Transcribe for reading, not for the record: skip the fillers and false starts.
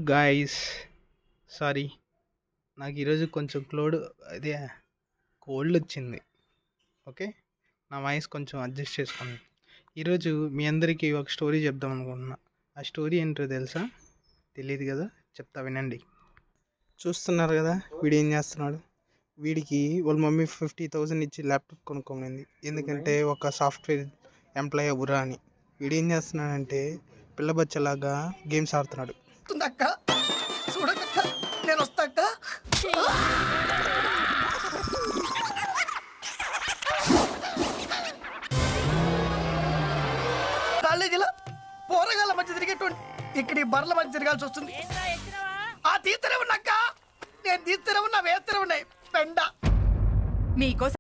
Guys, sorry, నాకు ఈరోజు కొంచెం అదే కోల్డ్ వచ్చింది. ఓకే, నా వాయిస్ కొంచెం అడ్జస్ట్ చేసుకోండి. ఈరోజు మీ అందరికీ ఒక స్టోరీ చెప్దాం అనుకుంటున్నా. ఆ స్టోరీ ఏంటో తెలుసా? తెలియదు కదా, చెప్తా వినండి. చూస్తున్నారు కదా వీడు ఏం చేస్తున్నాడు. వీడికి వాళ్ళ మమ్మీ 50,000 ఇచ్చి ల్యాప్టాప్ కొనుక్కోమనింది, ఎందుకంటే ఒక సాఫ్ట్వేర్ ఎంప్లాయీ అవ్వరా అని. వీడు ఏం చేస్తున్నాడంటే పిల్ల బచ్చలాగా గేమ్స్ ఆడుతున్నాడు. అక్క చూడక్క, నేను వస్తాక్క. కాలేజీలో పోరగాళ్ళ మధ్య తిరిగేటువంటి ఇక్కడ ఈ బర్ల మధ్య తిరగాల్సి వస్తుంది. ఆ తీస్తూనే ఉన్నాక్క, నేను తీస్తూనే ఉన్నా, వేస్తూనే ఉన్నాయి పెండ. మీకోసం